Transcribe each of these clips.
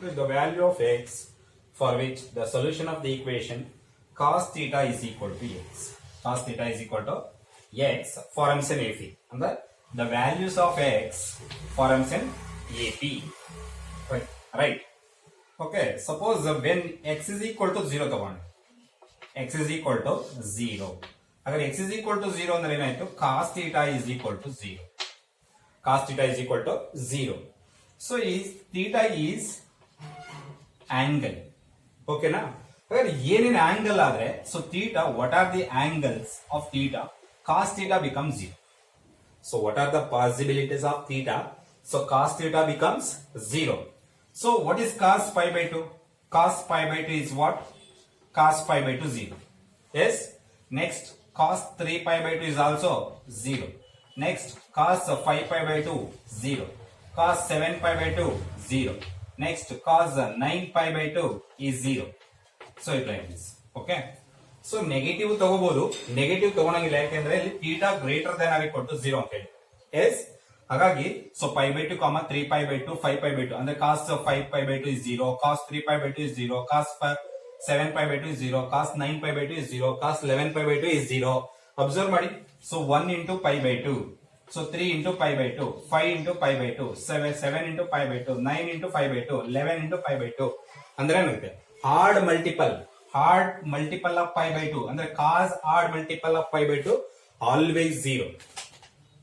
the value of x for which the solution of the equation cos theta is equal to x. Cos theta is equal to x forms an AP. And the values of x forms an AP. Right. Okay. Suppose when x is equal to 0 ತಗೊಂಡು x is equal to 0. अगर x is equal to 0 ಅಂದ್ರೆ ಏನಾಯ್ತು cos theta is equal to 0. Cos theta is equal to 0. So is theta is angle. Okay na? अगर ಏನೇನು angle ಆದ್ರೆ so theta, what are the angles of theta? Cos theta becomes 0. So what are the possibilities of theta? So cos theta becomes 0. So what is cos pi by 2? Cos pi by 2 is what? Cos pi by 2 0. Yes. Next cos 3 pi by 2 is also 0. Next cos 5 pi by 2 0. Cos 7 pi by 2 0. Next cos 9 pi by 2 is 0. So it like this. Okay. So negative ತಗೋಬಹುದು, negative ತಗೊಳಂಗಿಲ್ಲ ಯಾಕೆಂದ್ರೆ ಇಲ್ಲಿ theta greater than or equal to 0 ಅಂತ ಹೇಳಿ. S ಹಾಗಾಗಿ so pi by 2, 3 pi by 2, 5 pi by 2 ಅಂದ್ರೆ cos 5 pi by 2 is 0, cos 3 pi by 2 is 0, cos 7 pi by 2 is 0, cos 9 pi by 2 is 0, cos 11 pi by 2 is 0. Observe ಮಾಡಿ. So 1 into pi by 2. So 3 into pi by 2, 5 into pi by 2, 7 into pi by 2, 9 into pi by 2, 11 into pi by 2. ಅಂದ್ರೆ ಏನಾಗುತ್ತೆ hard multiple of pi by 2 ಅಂದ್ರೆ cos hard multiple of pi by 2 always 0.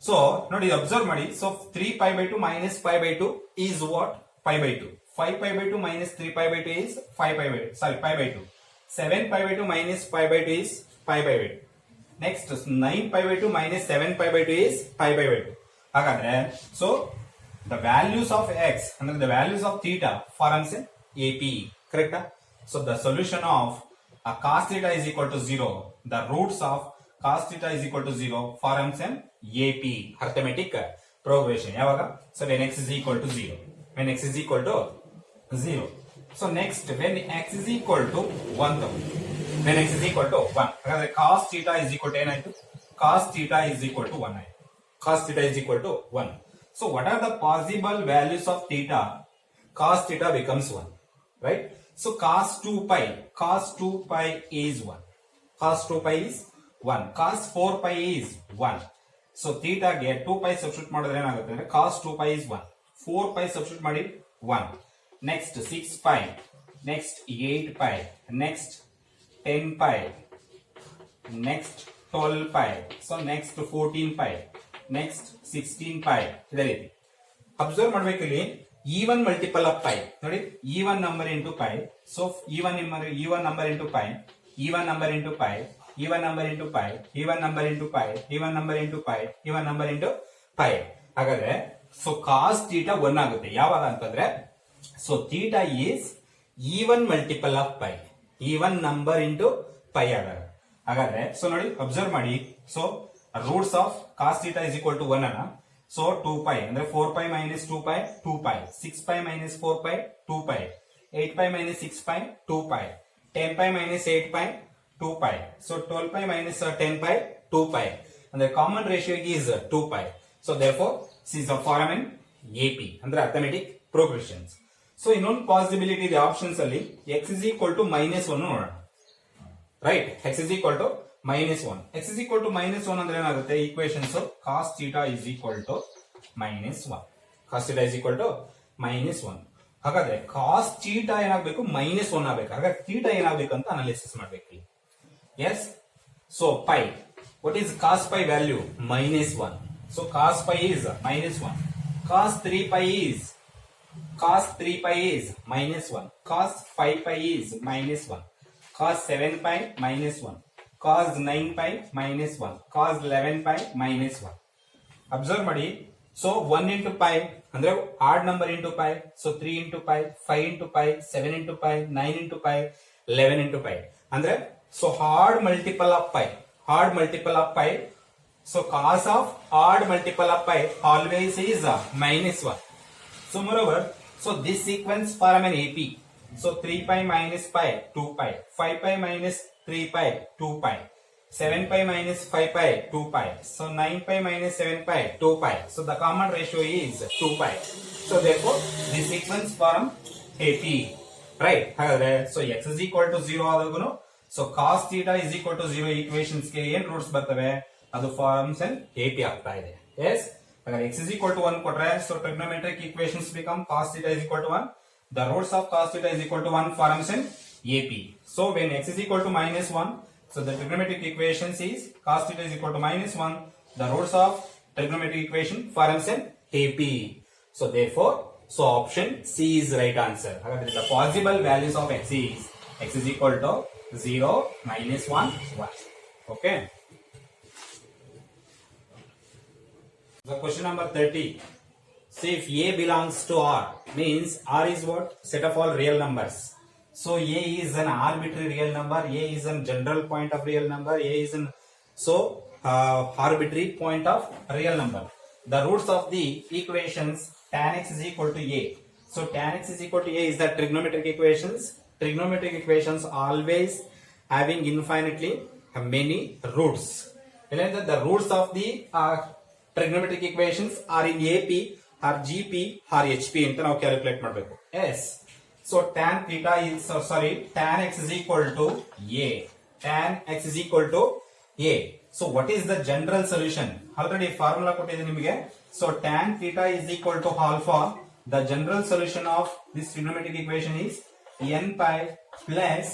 So ನೋಡಿ observe ಮಾಡಿ. So 3 pi by 2 minus pi by 2 is what? Pi by 2. 5 pi by 2 minus 3 pi by 2 is pi by 2. 7 pi by 2 minus pi by 2 is pi by 2. Next 9 pi by 2 minus 7 pi by 2 is pi by 2. ಹಾಗಾದ್ರೆ so the values of x ಅಂದ್ರೆ the values of theta forms an AP. Correct? So the solution of cos theta is equal to 0. The roots of cos theta is equal to 0 forms an AP. Arithmetic progression. ಯಾವಾಗ? So when x is equal to 0. When x is equal to 0. So next when x is equal to 1. When x is equal to 1. ಹಾಗಾದ್ರೆ cos theta is equal to ಏನಾಯ್ತು? Cos theta is equal to 1 ಆಯ್ತು. Cos theta is equal to 1. So what are the possible values of theta? Cos theta becomes 1. Right? So cos 2 pi is 1. Cos 2 pi is 1. Cos 4 pi is 1. So theta ಗೆ 2 pi substitute ಮಾಡಿದ್ರೆ ಏನಾಗುತ್ತೆ ಅಂದ್ರೆ cos 2 pi is 1. 4 pi substitute ಮಾಡಿ 1. Next 6 pi. Next 8 pi. Next 10 pi. Next 12 pi. So next 14 pi. Next 16 pi. ಇದೇ ರೀತಿ observe ಮಾಡ್ಬೇಕಿಲ್ಲಿ even multiple of pi. ನೋಡಿ even number into pi. So even number into pi. Even number into pi. Even number into pi. Even number into pi. Even number into pi. Even number into pi. ಹಾಗಾದ್ರೆ so cos theta 1 ಆಗುತ್ತೆ ಯಾವಾಗ ಅಂತಂದ್ರೆ so theta is even multiple of pi. Even number into pi ಆಗುತ್ತೆ. ಹಾಗಾದ್ರೆ so ನೋಡಿ observe ಮಾಡಿ. So roots of cos theta is equal to 1 ಅನ್ನ so 2 pi ಅಂದ್ರೆ 4 pi minus 2 pi 2 pi, 6 pi minus 4 pi 2 pi, 8 pi minus 6 pi 2 pi, 10 pi minus 8 pi 2 pi, so 12 pi minus 10 pi 2 pi, and the common ratio is 2 pi. So therefore this is a form in AP ಅಂದ್ರೆ arithmetic progressions. So ಇನ್ನೊಂದು possibility ಇದೆ options ಅಲ್ಲಿ x is equal to minus 1 ನೋಡೋಣ. Right? X is equal to minus 1. X is equal to minus 1 ಅಂದ್ರೆ ಏನಾಗುತ್ತೆ equations cos theta is equal to minus 1. Cos theta is equal to minus 1. ಹಾಗಾದ್ರೆ cos theta ಏನಾಗಬೇಕು minus 1 ಆಗಬೇಕು. ಹಾಗಾದ್ರೆ theta ಏನಾಗಬೇಕು ಅಂತ analysis ಮಾಡಬೇಕು. Yes. So pi. What is cos pi value? Minus 1. So cos pi is minus 1. Cos 3 pi is minus 1. Cos 5 pi is minus 1. Cos 7 pi minus 1. Cos 9 pi minus 1. Cos 11 pi minus 1. Observe ಮಾಡಿ. So 1 into pi ಅಂದ್ರೆ odd number into pi. So 3 into pi, 5 into pi, 7 into pi, 9 into pi, 11 into pi. ಅಂದ್ರೆ so odd multiple of pi. Odd multiple of pi. So cos of odd multiple of pi always is minus 1. So moreover, so this sequence form an AP. So 3 pi minus pi 2 pi, 5 pi minus 3 pi 2 pi, 7 pi minus 5 pi 2 pi, so 9 pi minus 7 pi 2 pi. So the common ratio is 2 pi. So therefore this sequence form AP, right? ಹಾಗಾದ್ರೆ so x is equal to 0 ಆದಾಗನು so cos theta is equal to 0 equations ಗೆ ಏನ್ roots ಬರ್ತವೆ ಅದು ಫಾರ್ಮ್ಸನ್ AP ಆಗ್ತಾ ಇದೆ. yes ಹಾಗಾದ್ರೆ x is equal to 1 ಕೊಟ್ರೆ so trigonometric equations become cos theta is equal to 1, the roots of cos theta is equal to 1 forms an AP. so when x is equal to minus 1, so the trigonometric equations is cos theta is equal to minus 1, the roots of trigonometric equation forms an AP. so therefore so option C is right answer. The possible values of x is equal to 0, minus 1, 1. Okay. So question number 30. So if A belongs to R, means R is what? Set of all real numbers. So A is an arbitrary real number, A is a general point of real number, A is an arbitrary point of real number. The roots of the equations tan x is equal to A. So tan x is equal to A is the trigonometric equations. Trigonometric equations always having infinitely many roots. The roots of the trigonometric equations are in AP, or GP, or HP ಅಂತ ನಾವು calculate ಮಾಡಬೇಕು. yes so tan theta is tan x is equal to A. tan x is equal to A. so what is the general solution? already formula ಕೊಟ್ಟಿದೆ ನಿಮಗೆ. so tan theta is equal to alpha. The general solution of this trigonometric equation is n pi plus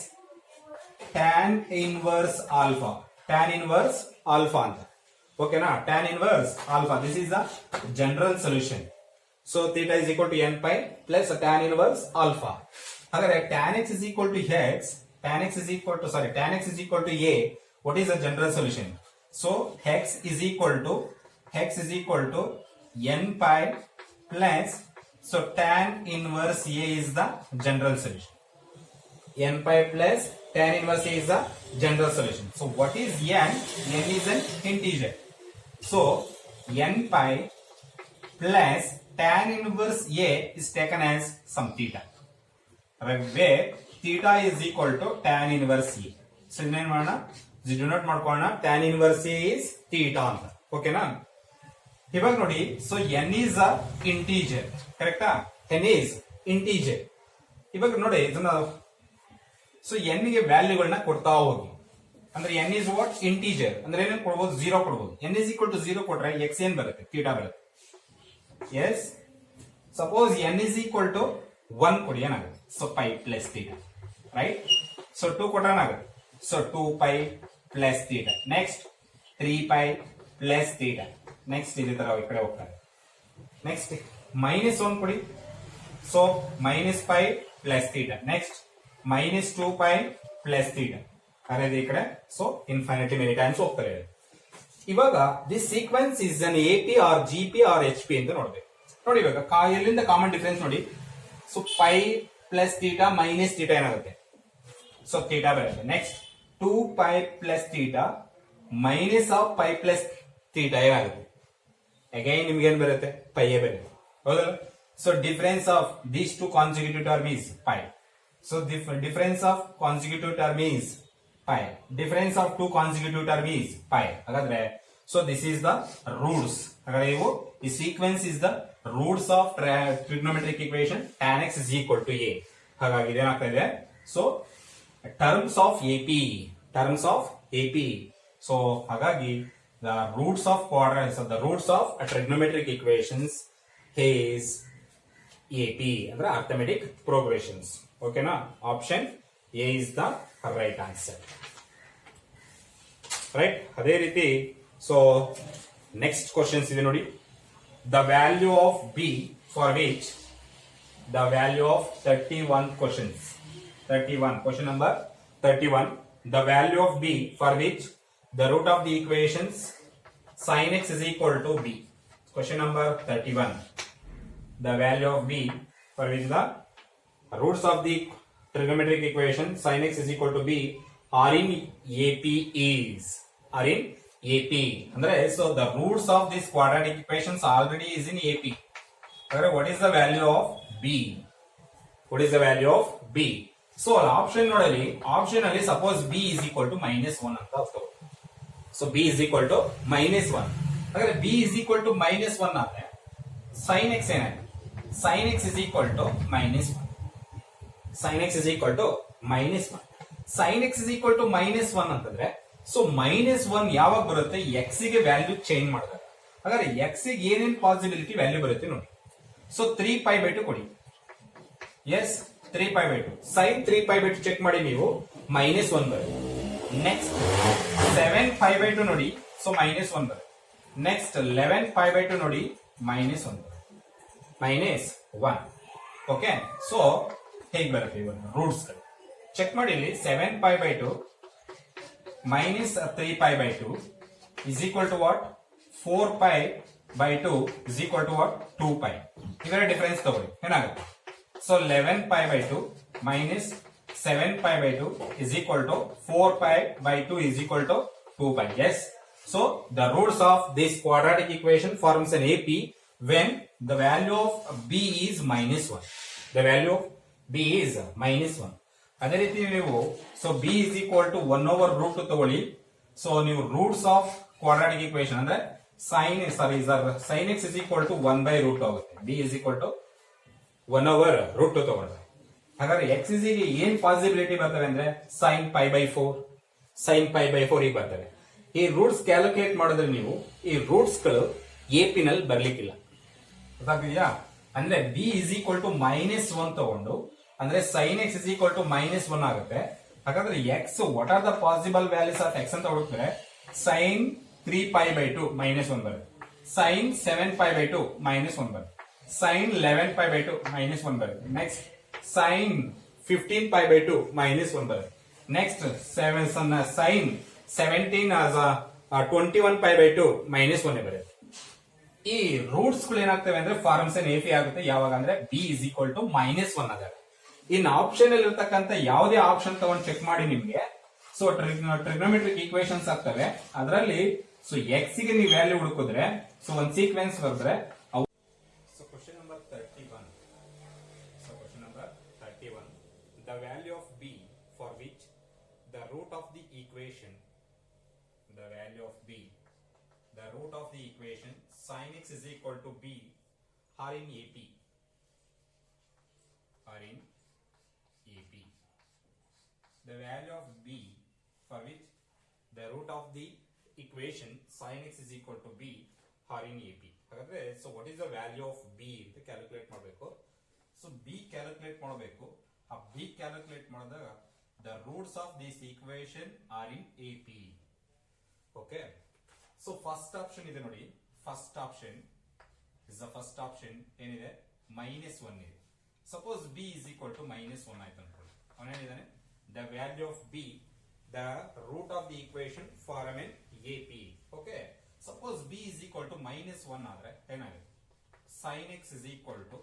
tan inverse alpha. Tan inverse alpha. Okay na? Tan inverse alpha. This is the general solution. So theta is equal to n pi plus tan inverse alpha. Agar tan x is equal to x, tan x is equal to A. What is the general solution? So x is equal to n pi plus, so tan inverse A is the general solution. n pi plus tan inverse A is the general solution. So what is n? N is an integer. So n pi plus tan inverse A is taken as some theta, where theta is equal to tan inverse A. So ಇನ್ನೇನ್ ಮಾಡೋಣ, denote ಮಾಡ್ಕೊಳ್ಳೋಣ, tan inverse A is theta ಅಂತ. ಓಕೆನಾ? ಇವಾಗ ನೋಡಿ, so n is a integer, ಕರೆಕ್ಟಾ? n is integer. ಇವಾಗ ನೋಡಿ ಇದನ್ನ, so n ಗೆ ವ್ಯಾಲ್ಯೂಗಳನ್ನ ಕೊಡ್ತಾ ಹೋಗಿ. ಅಂದ್ರೆ n is what? integer. ಅಂದ್ರೆ ಏನೇನು ಕೊಡಬಹುದು? 0 ಕೊಡಬಹುದು. n is equal to 0 ಕೊಟ್ರೆ x ಏನ್ ಬರುತ್ತೆ? theta ಬರುತ್ತೆ. yes suppose n is equal to 1 ಕೊಡಿ, ಏನಾಗುತ್ತೆ? so pi plus theta, right? so 2 ಕೊಟ್ರೆ ಏನಾಗುತ್ತೆ? so 2 pi plus theta. next 3 pi plus theta. next ಇದೇ ತರ ಈ ಕಡೆ ಹೋಗ್ತಾರೆ. next minus 1 ಕೊಡಿ, so minus pi plus theta. next minus 2 pi plus theta. ಅದೇ ಈ ಕಡೆ so infinity many times ಹೋಗ್ತಾರೆ. ಇವಾಗ this sequence is an AP or GP or HP ಅಂತ ನೋಡ್ಬೇಕು. ನೋಡಿ ಇವಾಗ ಎಲ್ಲಿಂದ ಕಾಮನ್ ಡಿಫರೆನ್ಸ್ ನೋಡಿ, so pi plus theta minus theta ಏನಾಗುತ್ತೆ? so theta ಬರುತ್ತೆ. next 2 pi plus theta minus of pi plus theta ಏನಾಗುತ್ತೆ? again ನಿಮ್ಗೆ ಏನ್ ಬರುತ್ತೆ? pi ಬರುತ್ತೆ, ಹೌದಲ್ಲ? so difference of these two consecutive term is pi. so difference of consecutive term is pi. difference of two consecutive term is pi. ಹಾಗಾದ್ರೆ so this is the roots. ಹಾಗಾದ್ರೆ ಇವು ಈ sequence is the roots of trigonometric equation tan x is equal to A. ಹಾಗಾಗಿ ಇದೇನಾಗ್ತಾ ಇದೆ? so terms of AP. so ಹಾಗಾಗಿ the roots of quadrant, so the roots of trigonometric equations is AP, ಅಂದ್ರೆ arithmetic progressions. ಓಕೆನಾ? option A is the right answer. right? ಅದೇ ರೀತಿ so next questions ಇದೆ ನೋಡಿ. the value of B for which the value of 31 questions. 31 question number 31. the value of B for which the root of the equations sin x is equal to B. question number 31. the value of B for which the roots of the trigonometric equation sin x is equal to B are in AP is. ಅಂದ್ರೆ so the roots of these quadratic equations already is in AP. what is the value of B? what is the value of B? so option ನೋಡಲಿ, option ಅಲ್ಲಿ suppose B is equal to -1 ಅಂತ ತಗೋ. so B is equal to -1. ಹಾಗಾದ್ರೆ B is equal to -1 ಆದ್ರೆ sin x ಏನಾಗುತ್ತೆ? sin x is equal to -1. sin x is equal to minus 1. sin x is equal to minus 1 ಅಂತಂದ್ರೆ so minus 1 ಯಾವಾಗ ಬರುತ್ತೆ x ಗೆ value change ಮಾಡಿದಾಗ. ಹಾಗಾದ್ರೆ x ಗೆ ಏನೇನ್ ಪಾಸಿಬಿಲಿಟಿ ವ್ಯಾಲ್ಯೂ ಬರುತ್ತೆ ನೋಡಿ. ಸೊ 3π/2 ಕೊಡಿ. ಎಸ್ 3π/2 sin 3π/2 ಚೆಕ್ ಮಾಡಿ ನೀವು minus 1 ಬರುತ್ತೆ. ನೆಕ್ಸ್ಟ್ 7π/2 ನೋಡಿ, ಸೊ minus 1 ಬರುತ್ತೆ. ನೆಕ್ಸ್ಟ್ 11π/2 ನೋಡಿ, minus 1 ಬರುತ್ತೆ. minus 1. ಓಕೆ, ಸೊ ಹೇಗೆ ಬರುತ್ತೆ ಇವಾಗ ರೂಟ್ಸ್ ಚೆಕ್ ಮಾಡಿ. ಇಲ್ಲಿ 7π/2 minus 3π/2 is equal to what? 4π/2 is equal to what? 2π. ಇದರ ಡಿಫರೆನ್ಸ್ ತಗೊಳ್ಳಿ ಏನಾಗುತ್ತೆ. So 11π/2 minus 7π/2 is equal to 4π/2 is equal to 2π. Yes. So the roots of this quadratic equation forms an AP when the value of b is minus 1. The value of b is minus 1. ಅದೇ ರೀತಿ ನೀವು so b is equal to 1/√2 ತಗೊಳ್ಳಿ. So ನೀವು roots of quadratic equation ಅಂದ್ರೆ sin x is equal to 1/√2 ಆಗುತ್ತೆ. b is equal to 1/√2 ತಗೊಳ್ತಾರೆ. ಹಾಗಾದ್ರೆ x ಗೆ ಏನ್ ಪಾಸಿಬಿಲಿಟಿ ಬರ್ತವೆ ಅಂದ್ರೆ sin π/4 ಈಗ ಬರ್ತವೆ. ಈ ರೂಟ್ಸ್ ಕ್ಯಾಲ್ಕುಲೇಟ್ ಮಾಡಿದ್ರೆ ನೀವು ಈ ರೂಟ್ಸ್ ಗಳು ಎಪಿ ನಲ್ಲಿ ಬರ್ಲಿಕ್ಕಿಲ್ಲ. ಗೊತ್ತಾಗ್ತಿದ್ಯಾ? ಅಂದ್ರೆ b is equal to -1 ತಗೊಂಡು ಅಂದ್ರೆ sin x is equal to -1 ಆಗುತ್ತೆ. ಹಾಗಾದ್ರೆ x what are the possible values of x ಅಂತ ಹುಡುಕ್ತಾರೆ. sin 3π/2 -1 ಬರುತ್ತೆ. sin 7π/2 -1 ಬರುತ್ತೆ. sin 11π/2 -1 ಬರುತ್ತೆ. ನೆಕ್ಸ್ಟ್ sin 15π/2 -1 ಬರುತ್ತೆ. ನೆಕ್ಸ್ಟ್ sin 17 as 21π/2 -1 ಬರುತ್ತೆ. ಈ ರೂಟ್ಸ್ ಗಳು ಏನಾಗ್ತವೆ ಅಂದ್ರೆ ಫಾರ್ಮ್ಸ್ ಎಫಿ ಆಗುತ್ತೆ ಯಾವಾಗ ಅಂದ್ರೆ b is equal to -1 ಆದಾಗ. ಇನ್ನು ಆಪ್ಷನ್ ಅಲ್ಲಿ ಇರತಕ್ಕಂತ ಯಾವುದೇ ಆಪ್ಷನ್ ತಗೊಂಡು ಚೆಕ್ ಮಾಡಿ ನಿಮ್ಗೆ ಸೊ ಟ್ರಿಗ್ನೋಮೆಟ್ರಿಕ್ ಈಕ್ವೇಶನ್ಸ್ ಆಗ್ತವೆ. ಅದರಲ್ಲಿ ಸೊ x ಗೆ ನೀವು ವ್ಯಾಲ್ಯೂ ಹುಡುಕಿದ್ರೆ ಸೊ ಒಂದು ಸೀಕ್ವೆನ್ಸ್ ಬರೆದ್ರೆ so question number 31. So question number 31, the value of b for which the root of the equation sin x is equal to b are in AP. The value of b for which the root of the equation sin x is equal to b are in AP. ಹಾಗಾದ್ರೆ so what is the value of b ಅಂತ calculate ಮಾಡಬೇಕು. So b calculate ಮಾಡಬೇಕು. ಆ b calculate ಮಾಡಿದಾಗ the roots of this equation are in AP. Okay. So first option ಇದೆ ನೋಡಿ. First option ಏನಿದೆ -1 ಇದೆ. Suppose b is equal to -1 ಆಯ್ತು ಅನ್ಕೊಳ್ಳಿ. ಅವನೇನಿದ್ದಾನೆ the value of b, the root of the equation form an AP. Okay. Suppose b is equal to -1 ಆದ್ರೆ ಏನಾಗುತ್ತೆ? sin x is equal to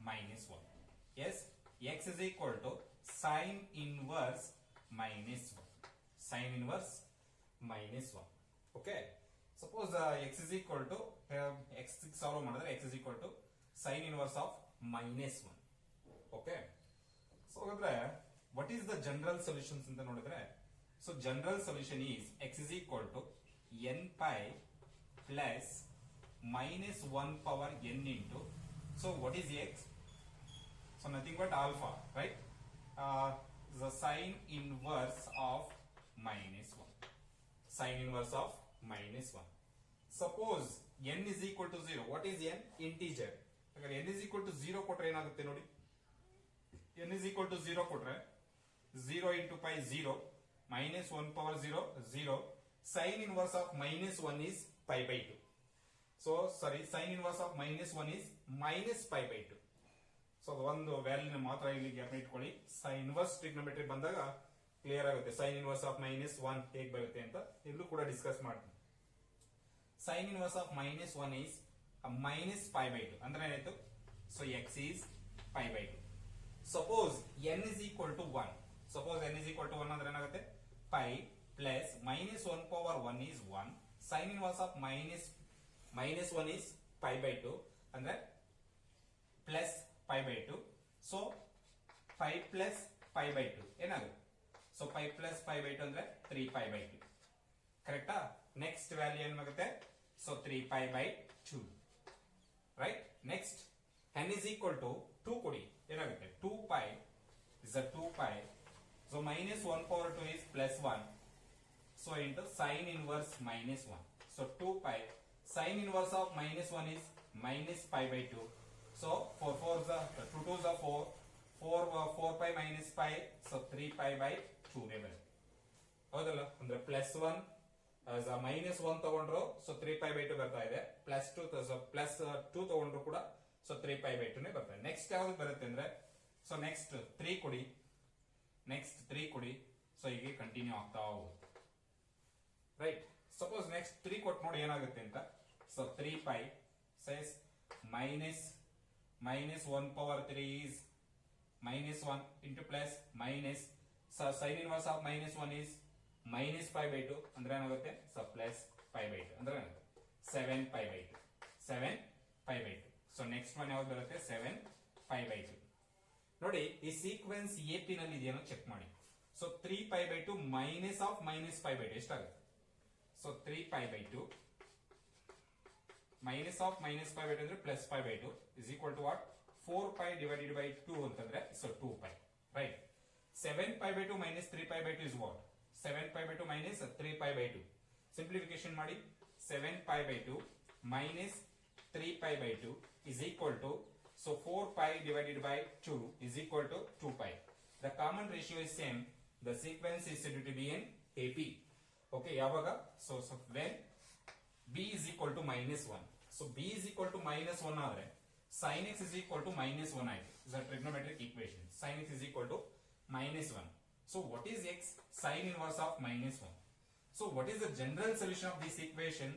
-1. Yes, x is equal to sin inverse -1. Sin inverse -1. Okay. Suppose x is equal to x solve ಮಾಡಿದ್ರೆ x is equal to sin inverse of -1. Okay. So ಹಾಗಾದ್ರೆ what is the general solutions ಅಂತ ನೋಡಿದ್ರೆ so general solution is x is equal to n pi plus -1 power n into so what is x? So nothing but alpha, right? The sin inverse of -1. Sin inverse of -1. Suppose n is equal to 0. What is n? Integer. ಹಾಗಾದ್ರೆ n is equal to 0 ಕೊಟ್ರೆ ಏನಾಗುತ್ತೆ ನೋಡಿ. n is equal to 0 ಕೊಟ್ರೆ 0 into pi 0 -1 power 0 0. Sin inverse of -1 is pi/2. So sorry, sin inverse of -1 is -pi/2. So ಒಂದು ವ್ಯಾಲ್ಯೂನ ಮಾತ್ರ ಇಲ್ಲಿ ಜ್ಞಾಪನ ಇಟ್ಕೊಳ್ಳಿ. sin inverse trigonometry ಬಂದಾಗ ಕ್ಲಿಯರ್ ಆಗುತ್ತೆ. sin inverse of -1 ಹೇಗೆ ಬರುತ್ತೆ ಅಂತ ಇಲ್ಲೂ ಕೂಡ ಡಿಸ್ಕಸ್ ಮಾಡ್ತೀನಿ. sin inverse of -1 is -pi/2 ಅಂದ್ರೆ ಏನಾಯ್ತು? So x is pi/2. Suppose n is equal to 1. Suppose n is equal to 1 ಅಂದ್ರೆ ಏನಾಗುತ್ತೆ? pi plus -1 power 1 is 1. Sin inverse of -1 is pi/2 ಅಂದ್ರೆ plus pi/2. So pi plus pi/2 ಏನಾಗುತ್ತೆ? So pi plus pi/2 ಅಂದ್ರೆ 3pi/2. ಕರೆಕ್ಟಾ? Next value ಏನಾಗುತ್ತೆ? So 3pi/2. Right? Next n is equal to 2 ಕೊಡಿ. ಏನಾಗುತ್ತೆ? 2pi is is a 2 pi. So minus 1 power 2 is plus 1. So into sine inverse minus 1. So 2 pi. Sine inverse of minus 1 is minus pi by 2. So 4 4 is 2 2 is 4. 4 pi minus pi. So 3 pi by 2 ನೇ ಹೌದಲ್ಲ ಅಂದ್ರೆ plus 1 minus 1 ತಗೊಂಡ್ರು so 3 pi by 2 ಬರ್ತಾ ಇದೆ plus 2 plus 2 ತಗೊಂಡ್ರು ಕೂಡ so 3 pi by 2 ನೇ ಬರ್ತಾ ಇದೆ ನೆಕ್ಸ್ಟ್ ಯಾವ್ದು ಬರುತ್ತೆ ಅಂದ್ರೆ ಸೊ ನೆಕ್ಸ್ಟ್ 3 ಕೊಡಿ ನೆಕ್ಸ್ಟ್ 3 ಕೊಡಿ ಸೊ ಹೀಗೆ ಕಂಟಿನ್ಯೂ ಆಗ್ತಾ ಹೋಗುತ್ತೆ ರೈಟ್ ಸಪೋಸ್ ನೆಕ್ಸ್ಟ್ 3 ಕೊಟ್ಟು ನೋಡಿ ಏನಾಗುತ್ತೆ ಅಂತ so 3 pi says minus 1 power 3 is minus 1 into plus minus so sin inverse of minus 1 is minus pi by 2 ಅಂದ್ರೆ ಏನಾಗುತ್ತೆ ಸೊ ಪ್ಲಸ್ pi by 2 ಅಂದ್ರೆ ಏನಾಗುತ್ತೆ 7 pi by 2 pi by 2 so next one ಯಾವ್ದು ಬರುತ್ತೆ 7 pi by 2 ನೋಡಿ ಈ sequence AP ನಲ್ಲಿ ಇದೆಯೋ ಚೆಕ್ ಮಾಡಿ so 3 pi by 2 minus of minus pi by 2 ಎಷ್ಟಾಗುತ್ತೆ so 3 pi by 2 minus of minus pi by 2 ಅಂದ್ರೆ plus pi by 2 is equal to what 4 pi divided by 2 ಅಂತಂದ್ರೆ so 2 pi right 7 pi by 2 minus 3 pi by 2 is what 7 pi by 2 minus 3 pi by 2 simplification ಮಾಡಿ 7 pi by 2 minus 3 pi by 2 is equal to so 4 pi divided by 2 is equal to 2 pi the common ratio is same the sequence is said to be in AP okay ಯಾವಾಗ so when b is equal to minus 1 so b is equal to minus 1 ಆದ್ರೆ sin x is equal to minus 1 ಆಯ್ತು is a trigonometric equation sin x is equal to minus 1 so what is x sin inverse of minus 1 so what is the general solution of this equation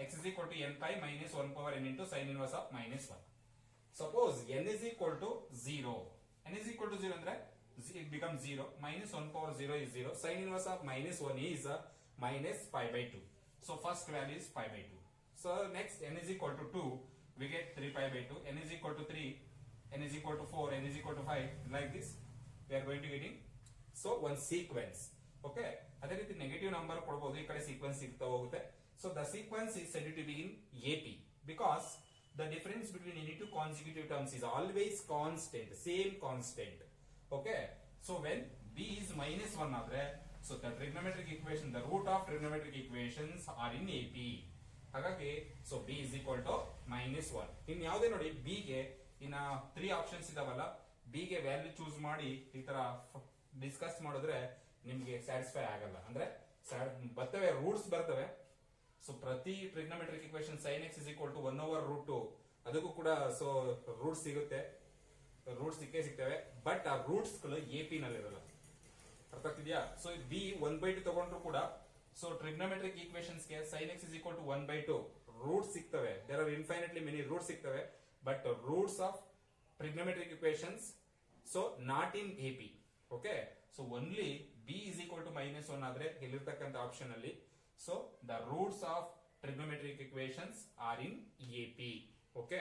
x is equal to n pi minus 1 power n into sin inverse of minus 1 suppose n is equal to 0 n is equal to 0 ಅಂದ್ರೆ it becomes 0 minus 1 power 0 is 0 sin inverse of minus 1 is minus pi by 2 so first value is pi by 2 so next n is equal to 2 we get 3 pi by 2 n is equal to 3 n is equal to 4 n is equal to 5 like this we are going to getting so one sequence okay ಅದೇ ರೀತಿ negative number ಕೊಡಬಹುದು ಈ ಕಡೆ sequence ಸಿಗ್ತಾ ಹೋಗುತ್ತೆ so the sequence is said to be in AP because the difference between any two consecutive terms is always constant same constant okay so when b is minus 1 ಆದ್ರೆ so the trigonometric equation the root of trigonometric equations are in AP ಹಾಗಾಗಿ so b is equal to minus 1 ಇನ್ನು ಯಾವುದೇ ನೋಡಿ b ಗೆ ಇನ್ನ 3 options ಇದಾವಲ್ಲ b ಗೆ value choose ಮಾಡಿ ಈ ತರ ಡಿಸ್ಕಸ್ ಮಾಡಿದ್ರೆ ನಿಮ್ಗೆ ಸ್ಯಾಟಿಸ್ಫೈ ಆಗಲ್ಲ ಅಂದ್ರೆ ಬರ್ತವೆ ರೂಟ್ಸ್ ಬರ್ತವೆ ಸೊ ಪ್ರತಿ trigonometric equation sin x is equal to 1 over root 2 ಅದಕ್ಕೂ ಕೂಡ ಸೊ ರೂಟ್ಸ್ ಸಿಗುತ್ತೆ ರೂಟ್ಸ್ ಸಿಗ್ತವೆ ಬಟ್ ಆ ರೂಟ್ಸ್ ಗಳು AP ನಲ್ಲಿ ಇರಲ್ಲ ಅರ್ಥ ಆಗ್ತಿದ್ಯಾ ಸೊ b 1/2 ತಗೊಂಡ್ರು ಕೂಡ ಸೊ ಟ್ರಿಗ್ನೋಮೆಟ್ರಿಕ್ ಈಕ್ವೇಶನ್ಸ್ ಗೆ sin x is equal to 1/2 roots ಸಿಗ್ತವೆ there are infinitely many roots ಸಿಗ್ತವೆ but roots of trigonometric equations so not in AP okay so only b is equal to minus 1 ಆದ್ರೆ ಇಲ್ಲಿರ್ತಕ್ಕಂಥ option ಅಲ್ಲಿ so the roots of trigonometric equations are in AP okay